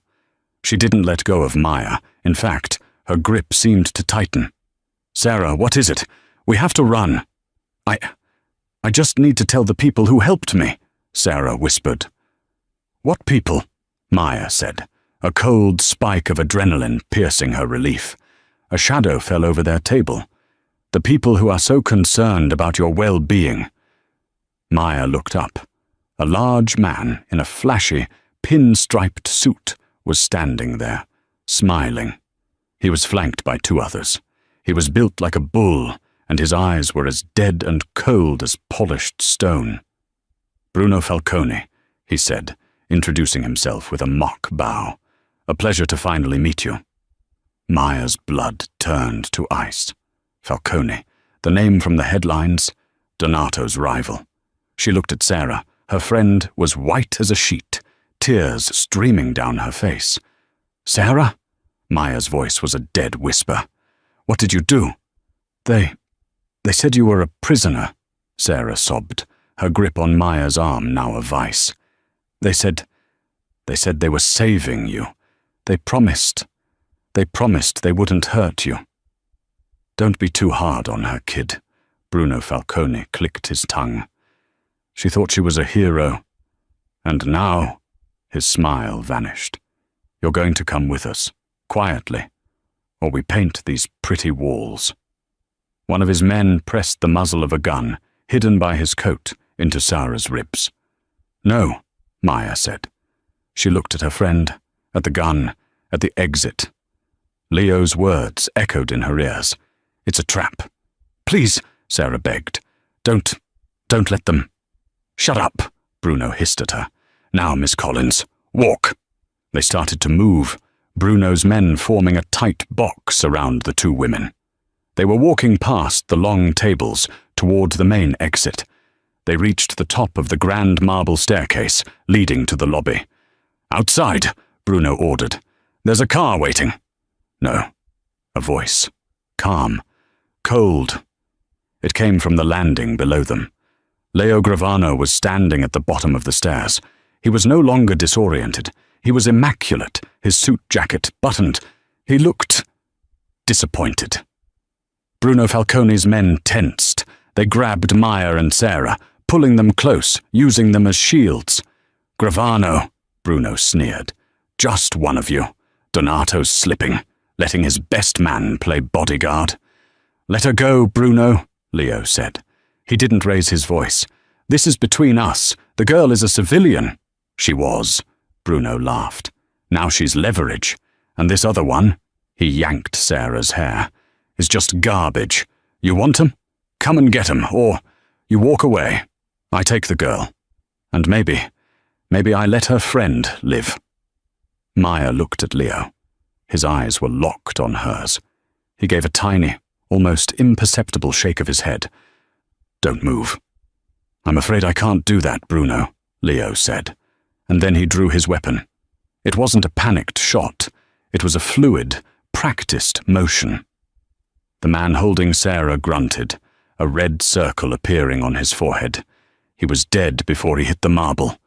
She didn't let go of Maya. In fact, her grip seemed to tighten. Sarah, what is it? We have to run. I just need to tell the people who helped me, Sarah whispered. What people? Maya said, a cold spike of adrenaline piercing her relief. A shadow fell over their table. The people who are so concerned about your well-being. Maya looked up. A large man in a flashy, pin-striped suit was standing there, smiling. He was flanked by two others. He was built like a bull, and his eyes were as dead and cold as polished stone. Bruno Falcone, he said, introducing himself with a mock bow. A pleasure to finally meet you. Maya's blood turned to ice. Falcone, the name from the headlines, Donato's rival. She looked at Sarah. Her friend was white as a sheet, tears streaming down her face. Sarah? Maya's voice was a dead whisper. What did you do? They said you were a prisoner, Sarah sobbed, her grip on Maya's arm now a vice. They said they were saving you. They promised they wouldn't hurt you. Don't be too hard on her, kid. Bruno Falcone clicked his tongue. She thought she was a hero. And now, his smile vanished. You're going to come with us, quietly, or we paint these pretty walls. One of his men pressed the muzzle of a gun, hidden by his coat, into Sarah's ribs. No, Maya said. She looked at her friend, at the gun, at the exit. Leo's words echoed in her ears. It's a trap. Please, Sarah begged. Don't let them. Shut up, Bruno hissed at her. Now, Miss Collins, walk. They started to move, Bruno's men forming a tight box around the two women. They were walking past the long tables toward the main exit. They reached the top of the grand marble staircase leading to the lobby. Outside, Bruno ordered. There's a car waiting. No. A voice. Calm. Cold. It came from the landing below them. Leo Gravano was standing at the bottom of the stairs. He was no longer disoriented. He was immaculate, his suit jacket buttoned. He looked disappointed. Bruno Falcone's men tensed. They grabbed Maya and Sarah, pulling them close, using them as shields. Gravano, Bruno sneered. Just one of you. Donato's slipping, letting his best man play bodyguard. Let her go, Bruno, Leo said. He didn't raise his voice. This is between us. The girl is a civilian. She was. Bruno laughed. Now she's leverage. And this other one, he yanked Sarah's hair, is just garbage. You want him? Come and get him, or you walk away. I take the girl. And maybe I let her friend live. Maya looked at Leo. His eyes were locked on hers. He gave a tiny, almost imperceptible shake of his head. Don't move. I'm afraid I can't do that, Bruno, Leo said. And then he drew his weapon. It wasn't a panicked shot. It was a fluid, practiced motion. The man holding Sarah grunted, a red circle appearing on his forehead. He was dead before he hit the marble.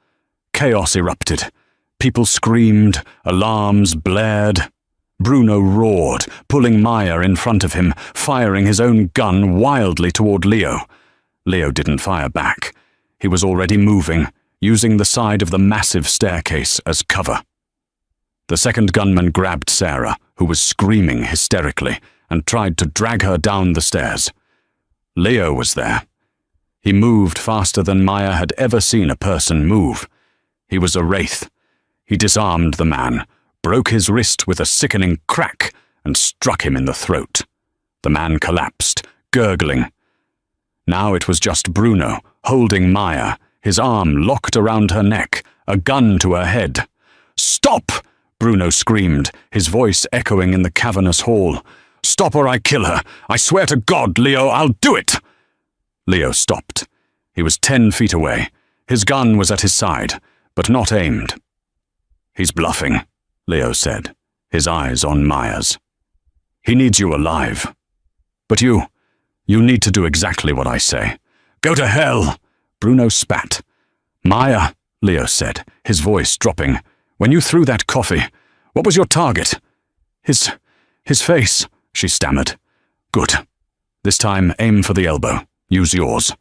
Chaos erupted. People screamed, alarms blared. Bruno roared, pulling Maya in front of him, firing his own gun wildly toward Leo. Leo didn't fire back. He was already moving, using the side of the massive staircase as cover. The second gunman grabbed Sarah, who was screaming hysterically, and tried to drag her down the stairs. Leo was there. He moved faster than Maya had ever seen a person move. He was a wraith. He disarmed the man, broke his wrist with a sickening crack, and struck him in the throat. The man collapsed, gurgling. Now it was just Bruno, holding Maya, his arm locked around her neck, a gun to her head. Stop! Bruno screamed, his voice echoing in the cavernous hall. Stop or I kill her! I swear to God, Leo, I'll do it! Leo stopped. He was 10 feet away. His gun was at his side, but not aimed. "He's bluffing," Leo said, his eyes on Maya's. "He needs you alive. But you need to do exactly what I say." "Go to hell!" Bruno spat. "Maya," Leo said, his voice dropping, "when you threw that coffee, what was your target?" His face," she stammered. "Good. This time aim for the elbow. Use yours."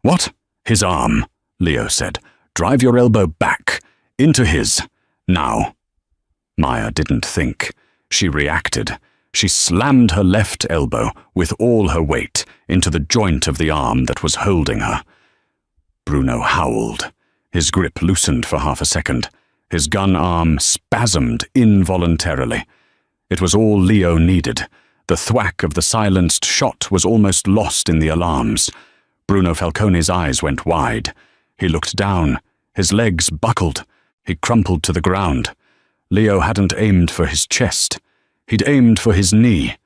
"What?" "His arm," Leo said. "Drive your elbow back, into his. Now." Maya didn't think. She reacted. She slammed her left elbow with all her weight into the joint of the arm that was holding her. Bruno howled. His grip loosened for half a second. His gun arm spasmed involuntarily. It was all Leo needed. The thwack of the silenced shot was almost lost in the alarms. Bruno Falcone's eyes went wide. He looked down. His legs buckled. He crumpled to the ground. Leo hadn't aimed for his chest. He'd aimed for his knee.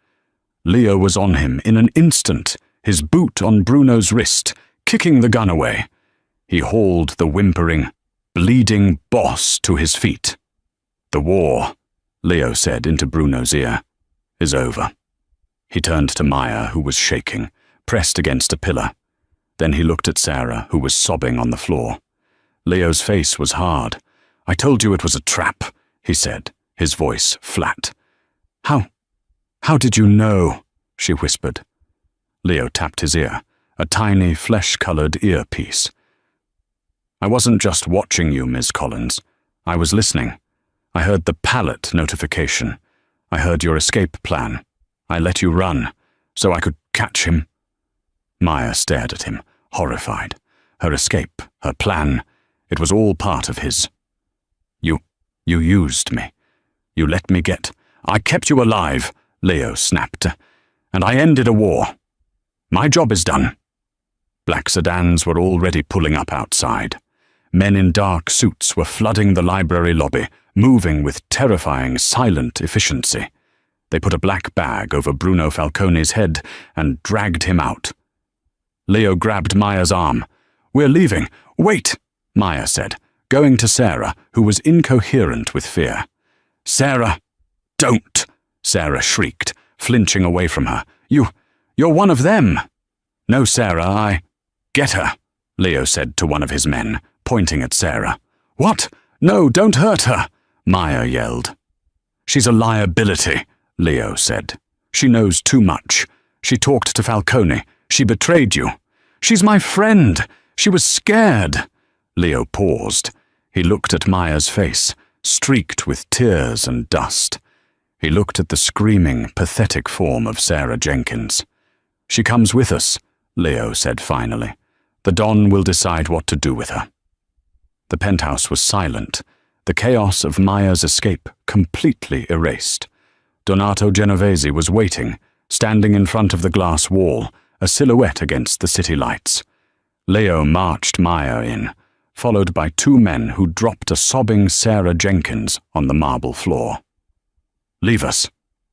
Leo was on him in an instant, his boot on Bruno's wrist, kicking the gun away. He hauled the whimpering, bleeding boss to his feet. "The war," Leo said into Bruno's ear, "is over." He turned to Maya, who was shaking, pressed against a pillar. Then he looked at Sarah, who was sobbing on the floor. Leo's face was hard. "I told you it was a trap," he said, his voice flat. How did you know?" she whispered. Leo tapped his ear, a tiny flesh-colored earpiece. "I wasn't just watching you, Ms. Collins. I was listening. I heard the pallet notification. I heard your escape plan. I let you run, so I could catch him." Maya stared at him, horrified. Her escape, her plan, it was all part of his. You used me. You let me get—" "I kept you alive," Leo snapped, "and I ended a war. My job is done." Black sedans were already pulling up outside. Men in dark suits were flooding the library lobby, moving with terrifying, silent efficiency. They put a black bag over Bruno Falcone's head and dragged him out. Leo grabbed Maya's arm. "We're leaving. Wait," Maya said, going to Sarah, who was incoherent with fear. "Sarah, don't!" Sarah shrieked, flinching away from her. You're one of them." "No, Sarah, Get her," Leo said to one of his men, pointing at Sarah. "What? No, don't hurt her," Maya yelled. "She's a liability," Leo said. "She knows too much. She talked to Falcone. She betrayed you." "She's my friend. She was scared." Leo paused. He looked at Maya's face, streaked with tears and dust. He looked at the screaming, pathetic form of Sarah Jenkins. "She comes with us," Leo said finally. "The Don will decide what to do with her." The penthouse was silent, the chaos of Maya's escape completely erased. Donato Genovese was waiting, standing in front of the glass wall, a silhouette against the city lights. Leo marched Maya in, followed by two men who dropped a sobbing Sarah Jenkins on the marble floor. "Leave us,"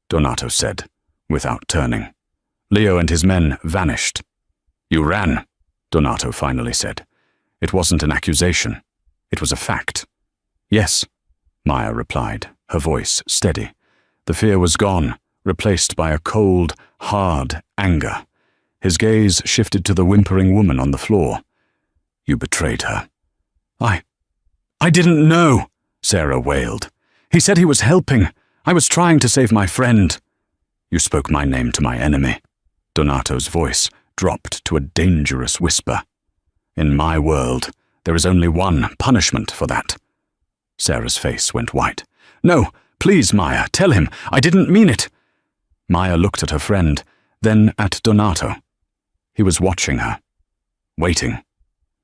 Donato said, without turning. Leo and his men vanished. "You ran," Donato finally said. It wasn't an accusation. It was a fact. "Yes," Maya replied, her voice steady. The fear was gone, replaced by a cold, hard anger. His gaze shifted to the whimpering woman on the floor. "You betrayed her." I didn't know," Sarah wailed. "He said he was helping. I was trying to save my friend." "You spoke my name to my enemy." Donato's voice dropped to a dangerous whisper. "In my world, there is only one punishment for that." Sarah's face went white. "No, please, Maya, tell him. I didn't mean it." Maya looked at her friend, then at Donato. He was watching her, waiting.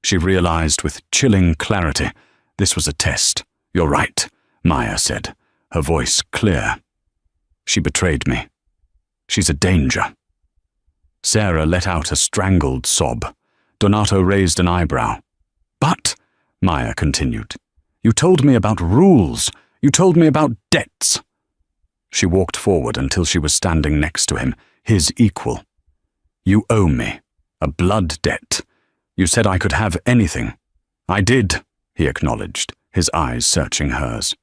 She realized with chilling clarity, this was a test. "You're right," Maya said, her voice clear. "She betrayed me. She's a danger." Sarah let out a strangled sob. Donato raised an eyebrow. "But," Maya continued, "you told me about rules. You told me about debts." She walked forward until she was standing next to him, his equal. "You owe me. A blood debt. You said I could have anything. I did, he acknowledged, his eyes searching hers.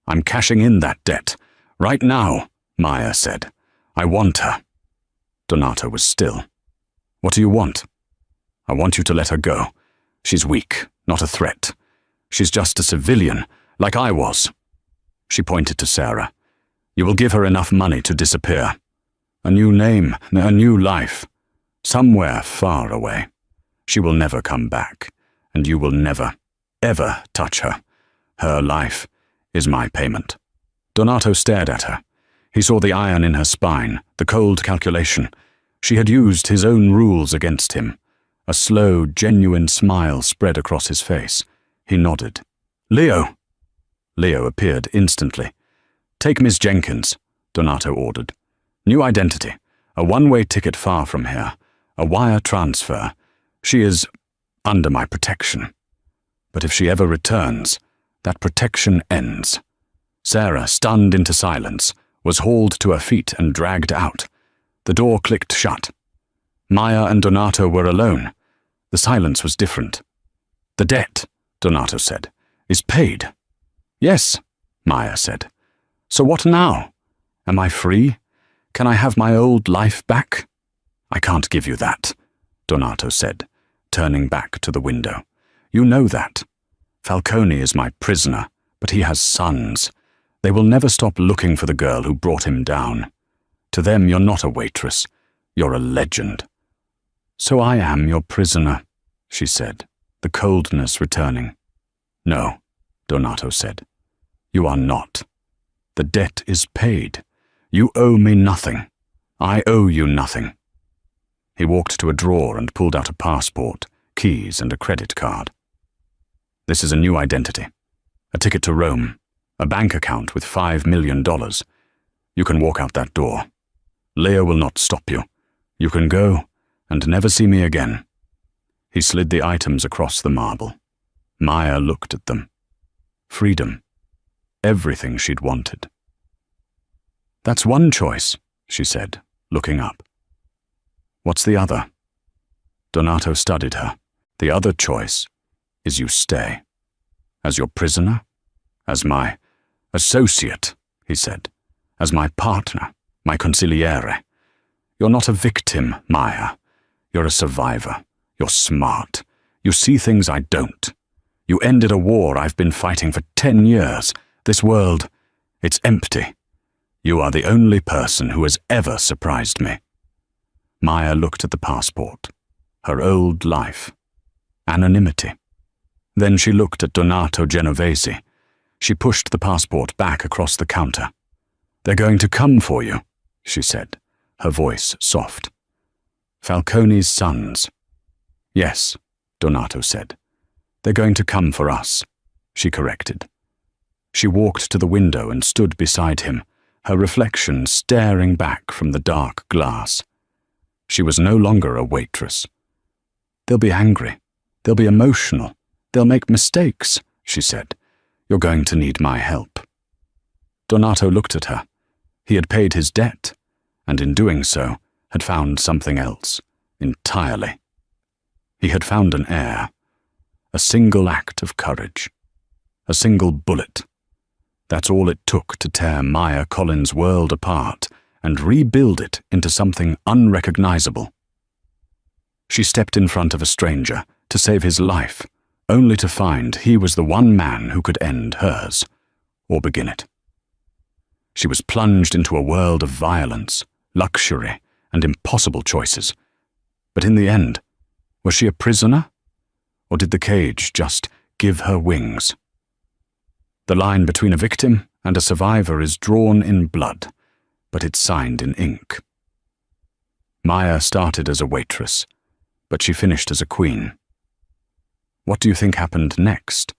I'm cashing in that debt. Right now, Maya said. I want her. Donato was still. What do you want? I want you to let her go. She's weak, not a threat. She's just a civilian, like I was. She pointed to Sarah. You will give her enough money to disappear. A new name, a new life. Somewhere far away. She will never come back, and you will never, ever touch her. Her life is my payment. Donato stared at her. He saw the iron in her spine, the cold calculation. She had used his own rules against him. A slow, genuine smile spread across his face. He nodded. Leo! Leo appeared instantly. Take Miss Jenkins, Donato ordered. New identity, a one-way ticket far from here, a wire transfer. She is under my protection. But if she ever returns, that protection ends. Sarah, stunned into silence, was hauled to her feet and dragged out. The door clicked shut. Maya and Donato were alone. The silence was different. The debt, Donato said, is paid. Yes, Maya said. So what now? Am I free? Can I have my old life back? I can't give you that, Donato said, turning back to the window. You know that. Falcone is my prisoner, but he has sons. They will never stop looking for the girl who brought him down. To them, you're not a waitress. You're a legend. So I am your prisoner, she said, the coldness returning. No, Donato said. You are not. The debt is paid. You owe me nothing. I owe you nothing. He walked to a drawer and pulled out a passport, keys, and a credit card. This is a new identity. A ticket to Rome. A bank account with $5 million. You can walk out that door. Leo will not stop you. You can go and never see me again. He slid the items across the marble. Maya looked at them. Freedom. Everything she'd wanted. That's one choice, she said, looking up. What's the other? Donato studied her. The other choice is you stay. As your prisoner? As my associate, he said. As my partner, my consigliere. You're not a victim, Maya. You're a survivor. You're smart. You see things I don't. You ended a war I've been fighting for 10 years. This world, it's empty. You are the only person who has ever surprised me. Maya looked at the passport. Her old life. Anonymity. Then she looked at Donato Genovese. She pushed the passport back across the counter. They're going to come for you, she said, her voice soft. Falcone's sons. Yes, Donato said. They're going to come for us, she corrected. She walked to the window and stood beside him, her reflection staring back from the dark glass. She was no longer a waitress. They'll be angry. They'll be emotional. They'll make mistakes, she said. You're going to need my help. Donato looked at her. He had paid his debt, and in doing so, had found something else, entirely. He had found an heir, a single act of courage, a single bullet. That's all it took to tear Maya Collins' world apart and rebuild it into something unrecognizable. She stepped in front of a stranger to save his life, only to find he was the one man who could end hers, or begin it. She was plunged into a world of violence, luxury, and impossible choices. But in the end, was she a prisoner? Or did the cage just give her wings? The line between a victim and a survivor is drawn in blood, but it's signed in ink. Maya started as a waitress, but she finished as a queen. What do you think happened next?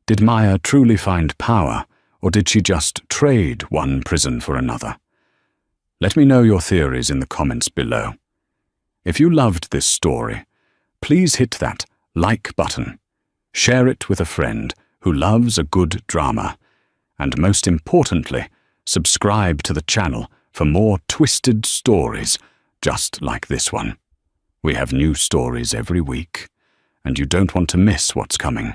Did Maya truly find power, or did she just trade one prison for another? Let me know your theories in the comments below. If you loved this story, please hit that like button, share it with a friend who loves a good drama, and most importantly, subscribe to the channel for more twisted stories just like this one. We have new stories every week, and you don't want to miss what's coming.